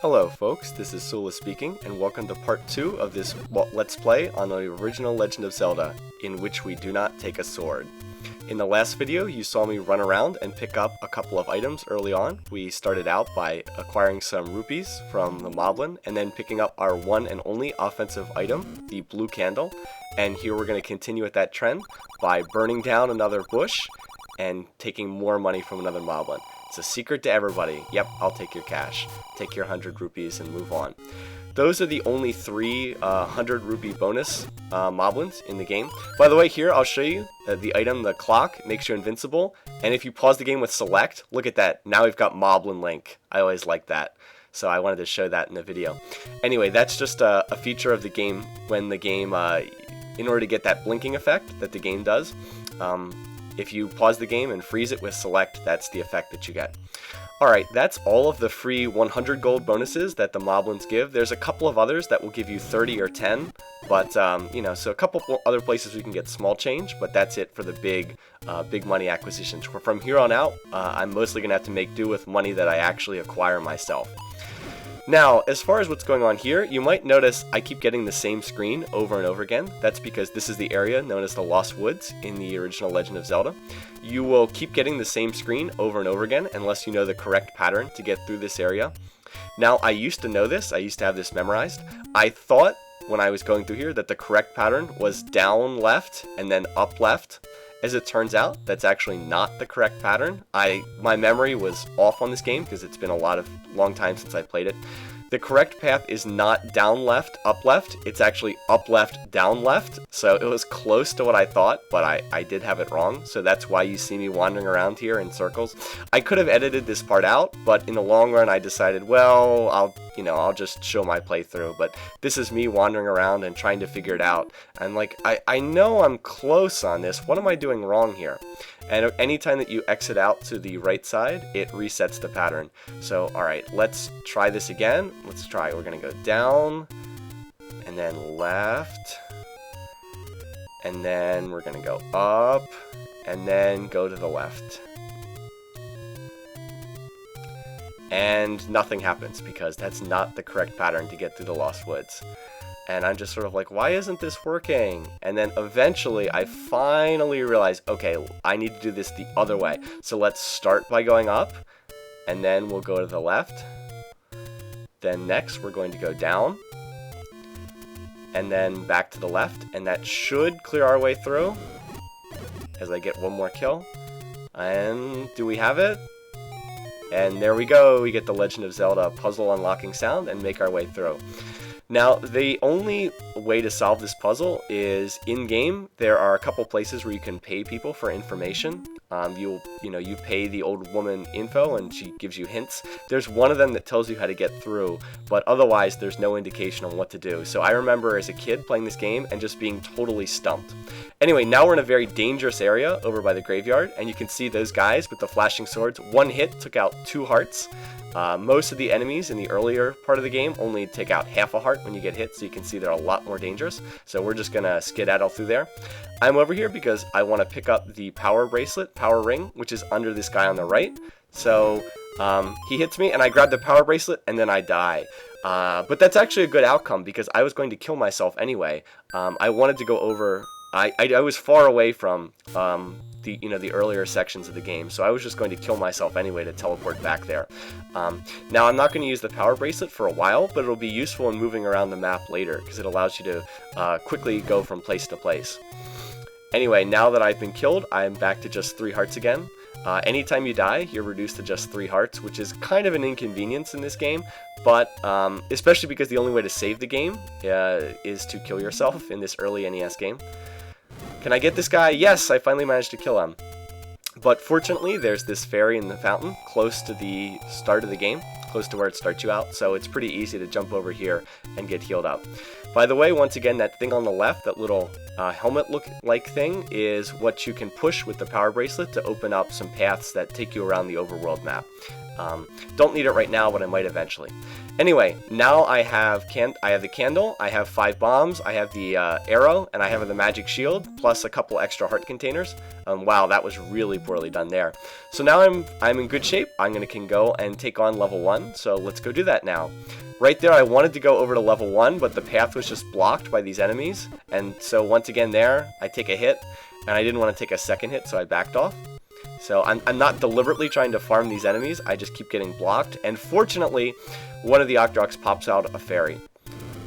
Hello folks, this is Sula speaking, and welcome to part 2 of this Let's Play on the original Legend of Zelda, in which we do not take a sword. In the last video, you saw me run around and pick up a couple of items early on. We started out by acquiring some rupees from the moblin, and then picking up our one and only offensive item, the blue candle. And here we're going to continue with that trend by burning down another bush and taking more money from another moblin. It's a secret to everybody. Yep, I'll take your cash. Take your 100 rupees and move on. Those are the only three 100 rupee bonus moblins in the game. By the way, here I'll show you the item, the clock, makes you invincible. And if you pause the game with select, look at that. Now we've got Moblin Link. I always like that. So I wanted to show that in the video. Anyway, that's just a feature of the game when the game, in order to get that blinking effect that the game does, if you pause the game and freeze it with select, that's the effect that you get. Alright, that's all of the free 100 gold bonuses that the moblins give. There's a couple of others that will give you 30 or 10, but, so a couple other places we can get small change, but that's it for the big money acquisitions. From here on out, I'm mostly going to have to make do with money that I actually acquire myself. Now, as far as what's going on here, you might notice I keep getting the same screen over and over again. That's because this is the area known as the Lost Woods in the original Legend of Zelda. You will keep getting the same screen over and over again unless you know the correct pattern to get through this area. Now, I used to know this. I used to have this memorized. I thought when I was going through here that the correct pattern was down left and then up left. As it turns out, that's actually not the correct pattern. My memory was off on this game because it's been a long time since I played it. The correct path is not down left, up left. It's actually up left, down left. So it was close to what I thought, but I did have it wrong. So that's why you see me wandering around here in circles. I could have edited this part out, but in the long run I decided, well, I'll just show my playthrough. But this is me wandering around and trying to figure it out. And I know I'm close on this. What am I doing wrong here? And anytime that you exit out to the right side, it resets the pattern. So, alright, let's try this again. Let's try. We're going to go down, and then left, and then we're going to go up, and then go to the left. And nothing happens because that's not the correct pattern to get through the Lost Woods. And I'm just sort of like, why isn't this working? And then eventually I finally realized, okay, I need to do this the other way. So let's start by going up, and then we'll go to the left. Then next we're going to go down, and then back to the left, and that should clear our way through as I get one more kill. And do we have it? And there we go, we get the Legend of Zelda puzzle unlocking sound and make our way through. Now, the only way to solve this puzzle is in-game. There are a couple places where you can pay people for information. You pay the old woman info and she gives you hints. There's one of them that tells you how to get through, but otherwise there's no indication on what to do. So I remember as a kid playing this game and just being totally stumped. Anyway, now we're in a very dangerous area over by the graveyard, and you can see those guys with the flashing swords. One hit took out 2 hearts. Most of the enemies in the earlier part of the game only take out half a heart when you get hit, so you can see they're a lot more dangerous. So we're just going to skedaddle through there. I'm over here because I want to pick up the power bracelet, power ring, which is under this guy on the right. So he hits me, and I grab the power bracelet, and then I die. But that's actually a good outcome because I was going to kill myself anyway. I wanted to go over... I was far away from the earlier sections of the game, so I was just going to kill myself anyway to teleport back there. Now I'm not going to use the power bracelet for a while, but it'll be useful in moving around the map later because it allows you to quickly go from place to place. Anyway, now that I've been killed, I'm back to just 3 hearts again. Anytime you die, you're reduced to just 3 hearts, which is kind of an inconvenience in this game, but especially because the only way to save the game is to kill yourself in this early NES game. Can I get this guy? Yes, I finally managed to kill him. But fortunately, there's this fairy in the fountain close to the start of the game, close to where it starts you out, so it's pretty easy to jump over here and get healed up. By the way, once again, that thing on the left, that little helmet-like thing, is what you can push with the power bracelet to open up some paths that take you around the overworld map. Don't need it right now, but I might eventually. Anyway, now I have the candle, I have 5 bombs, I have the arrow, and I have the magic shield, plus a couple extra heart containers. Wow, that was really poorly done there. So now I'm in good shape. Can go and take on level 1, so let's go do that now. Right there, I wanted to go over to level 1, but the path was just blocked by these enemies, and so once again there, I take a hit, and I didn't want to take a second hit, so I backed off. So I'm not deliberately trying to farm these enemies, I just keep getting blocked, and fortunately, one of the Octoroks pops out a fairy.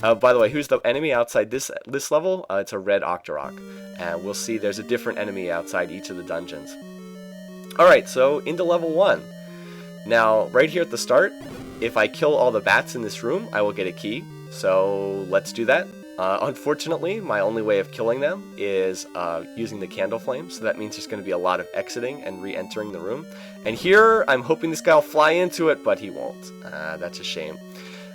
By the way, who's the enemy outside this level? It's a red Octorok, and we'll see there's a different enemy outside each of the dungeons. Alright, so into level 1. Now, right here at the start, if I kill all the bats in this room, I will get a key, so let's do that. Unfortunately, my only way of killing them is using the candle flame, so that means there's going to be a lot of exiting and re-entering the room. And here, I'm hoping this guy will fly into it, but he won't. That's a shame.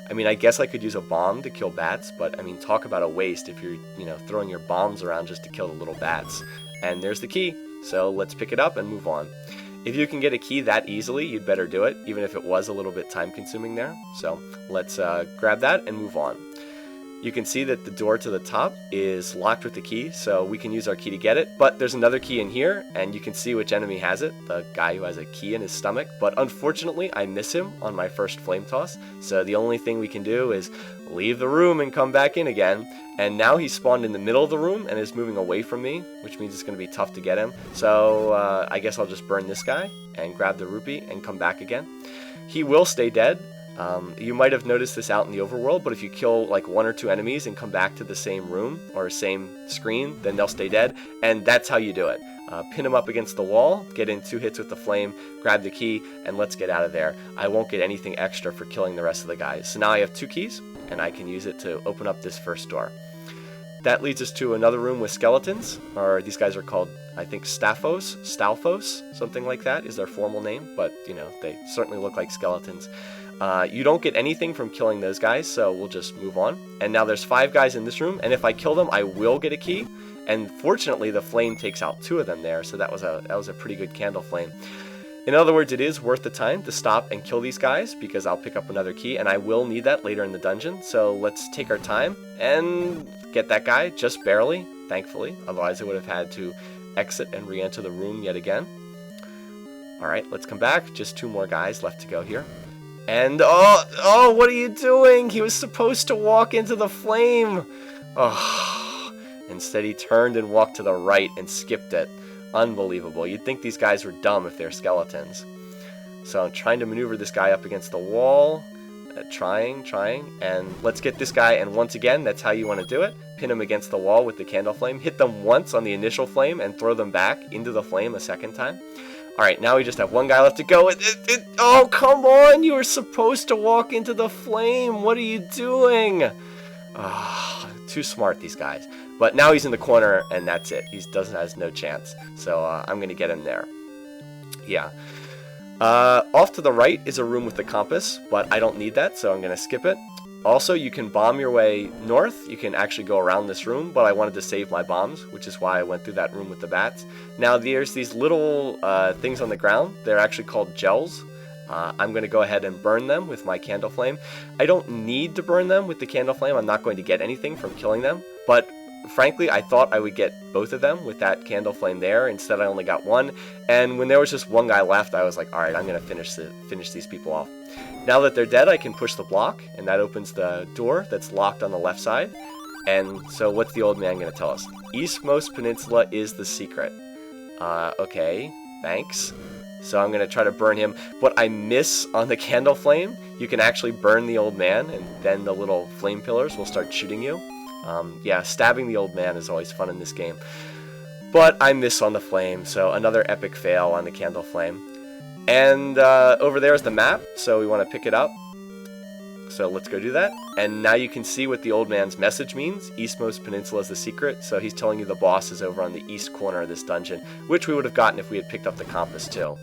I mean, I guess I could use a bomb to kill bats, but I mean, talk about a waste if you're, throwing your bombs around just to kill the little bats. And there's the key, so let's pick it up and move on. If you can get a key that easily, you'd better do it, even if it was a little bit time-consuming there. So let's grab that and move on. You can see that the door to the top is locked with the key, so we can use our key to get it, but there's another key in here, and you can see which enemy has it, the guy who has a key in his stomach, but unfortunately I miss him on my first flame toss, so the only thing we can do is leave the room and come back in again, and now he's spawned in the middle of the room and is moving away from me, which means it's going to be tough to get him, so I guess I'll just burn this guy and grab the rupee and come back again. He will stay dead. You might have noticed this out in the overworld, but if you kill like 1 or 2 enemies and come back to the same room or same screen, then they'll stay dead, and that's how you do it. Pin them up against the wall, get in 2 hits with the flame, grab the key, and let's get out of there. I won't get anything extra for killing the rest of the guys. So now I have 2 keys, and I can use it to open up this first door. That leads us to another room with skeletons, or these guys are called, I think, Stalfos, something like that is their formal name, but, they certainly look like skeletons. You don't get anything from killing those guys, so we'll just move on. And now there's 5 guys in this room, and if I kill them, I will get a key. And fortunately, the flame takes out 2 of them there, so that was a pretty good candle flame. In other words, it is worth the time to stop and kill these guys, because I'll pick up another key, and I will need that later in the dungeon. So let's take our time and get that guy, just barely, thankfully. Otherwise, I would have had to exit and re-enter the room yet again. Alright, let's come back. Just 2 more guys left to go here. And, oh, what are you doing? He was supposed to walk into the flame. Oh, instead he turned and walked to the right and skipped it. Unbelievable. You'd think these guys were dumb if they're skeletons. So I'm trying to maneuver this guy up against the wall. Trying, and let's get this guy, and once again, that's how you want to do it. Pin him against the wall with the candle flame. Hit them once on the initial flame and throw them back into the flame a second time. Alright, now we just have 1 guy left to go. Oh, come on! You were supposed to walk into the flame! What are you doing? Too smart, these guys. But now he's in the corner, and that's it. He has no chance. So I'm going to get him there. Yeah. Off to the right is a room with the compass, but I don't need that, so I'm going to skip it. Also, you can bomb your way north. You can actually go around this room, but I wanted to save my bombs, which is why I went through that room with the bats. Now, there's these little things on the ground. They're actually called gels. I'm going to go ahead and burn them with my candle flame. I don't need to burn them with the candle flame. I'm not going to get anything from killing them, but frankly, I thought I would get both of them with that candle flame there. Instead, I only got 1, and when there was just 1 guy left, I was like, alright, I'm going to finish these people off. Now that they're dead, I can push the block, and that opens the door that's locked on the left side. And so what's the old man going to tell us? Eastmost Peninsula is the secret. Okay, thanks. So I'm going to try to burn him, but I miss on the candle flame. You can actually burn the old man, and then the little flame pillars will start shooting you. Yeah, stabbing the old man is always fun in this game. But I miss on the flame, so another epic fail on the candle flame. And over there is the map, so we want to pick it up. So let's go do that. And now you can see what the old man's message means. Eastmost Peninsula is the secret, so he's telling you the boss is over on the east corner of this dungeon, which we would have gotten if we had picked up the compass too.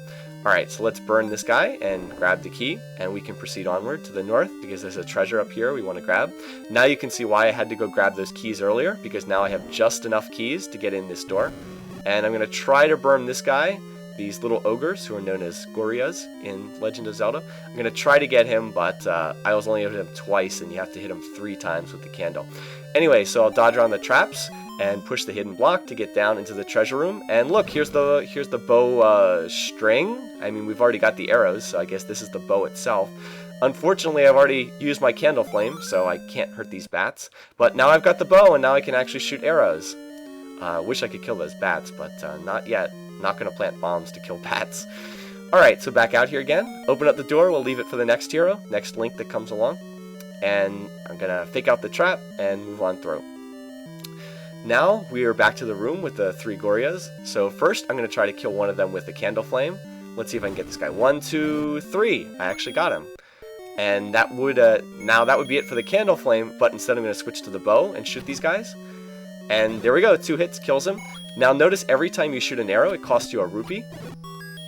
Alright, so let's burn this guy and grab the key, and we can proceed onward to the north, because there's a treasure up here we want to grab. Now you can see why I had to go grab those keys earlier, because now I have just enough keys to get in this door. And I'm going to try to burn this guy, these little ogres who are known as Gorias in Legend of Zelda. I'm going to try to get him, but I was only able to hit him twice, and you have to hit him 3 times with the candle. Anyway, so I'll dodge around the traps and push the hidden block to get down into the treasure room. And look, here's the bow string. I mean, we've already got the arrows, so I guess this is the bow itself. Unfortunately, I've already used my candle flame, so I can't hurt these bats. But now I've got the bow, and now I can actually shoot arrows. Wish I could kill those bats, but not yet. Not going to plant bombs to kill bats. Alright, so back out here again. Open up the door, we'll leave it for the next hero, next Link that comes along. And I'm going to fake out the trap and move on through. Now we are back to the room with the 3 Gorias. So first I'm going to try to kill one of them with the candle flame. Let's see if I can get this guy. 1, 2, 3. I actually got him. And that would now that would be it for the candle flame, but instead I'm going to switch to the bow and shoot these guys. And there we go, 2 hits, kills him. Now notice every time you shoot an arrow, it costs you a rupee.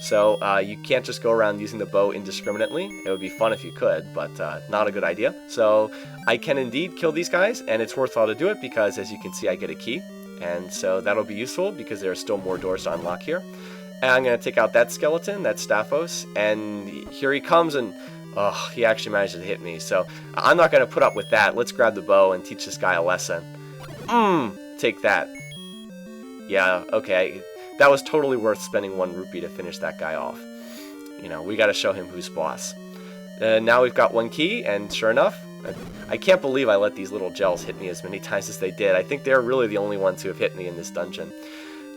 So you can't just go around using the bow indiscriminately. It would be fun if you could, but not a good idea. So I can indeed kill these guys, and it's worthwhile to do it because, as you can see, I get a key. And so that'll be useful because there are still more doors to unlock here. And I'm going to take out that skeleton, that Staphos, and here he comes, and oh, he actually managed to hit me. So I'm not going to put up with that. Let's grab the bow and teach this guy a lesson. Take that. Yeah, okay. That was totally worth spending 1 rupee to finish that guy off. You know, we got to show him who's boss. Now we've got 1 key, and sure enough, I can't believe I let these little gels hit me as many times as they did. I think they're really the only ones who have hit me in this dungeon.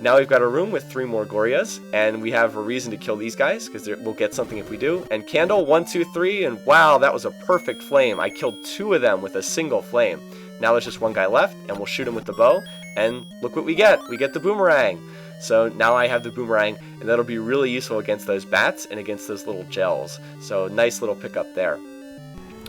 Now we've got a room with 3 more Gorias, and we have a reason to kill these guys, because we'll get something if we do. And candle, 1, 2, 3, and wow, that was a perfect flame. I killed 2 of them with a single flame. Now there's just 1 guy left, and we'll shoot him with the bow, and look what we get. We get the boomerang. So now I have the boomerang, and that'll be really useful against those bats and against those little gels. So nice little pickup there.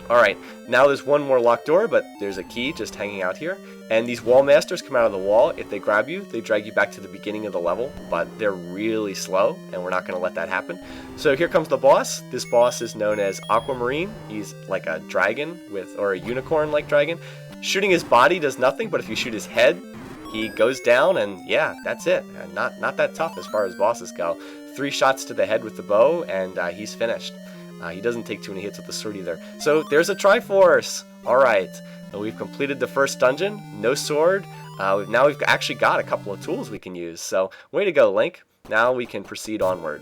Alright, now there's 1 more locked door, but there's a key just hanging out here. And these wall masters come out of the wall. If they grab you, they drag you back to the beginning of the level, but they're really slow, and we're not going to let that happen. So here comes the boss. This boss is known as Aquamarine. He's like a dragon or a unicorn-like dragon. Shooting his body does nothing, but if you shoot his head, he goes down, and yeah, that's it. Not that tough as far as bosses go. 3 shots to the head with the bow, and he's finished. He doesn't take too many hits with the sword either. So there's a Triforce! Alright, we've completed the first dungeon. No sword. Now we've actually got a couple of tools we can use. So way to go, Link. Now we can proceed onward.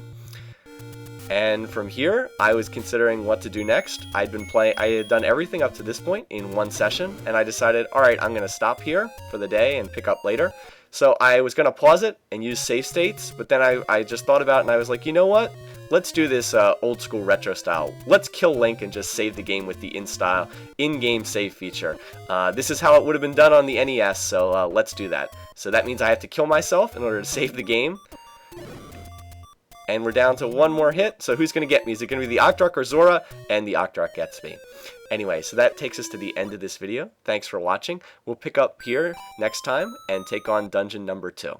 And from here, I was considering what to do next. I had done everything up to this point in 1 session, and I decided, alright, I'm going to stop here for the day and pick up later. So I was going to pause it and use save states, but then I just thought about it, and I was like, you know what? Let's do this old school retro style. Let's kill Link and just save the game with the in-game save feature. This is how it would have been done on the NES, so let's do that. So that means I have to kill myself in order to save the game. And we're down to 1 more hit, so who's going to get me? Is it going to be the Octorok or Zora? And the Octorok gets me. Anyway, so that takes us to the end of this video. Thanks for watching. We'll pick up here next time and take on dungeon number 2.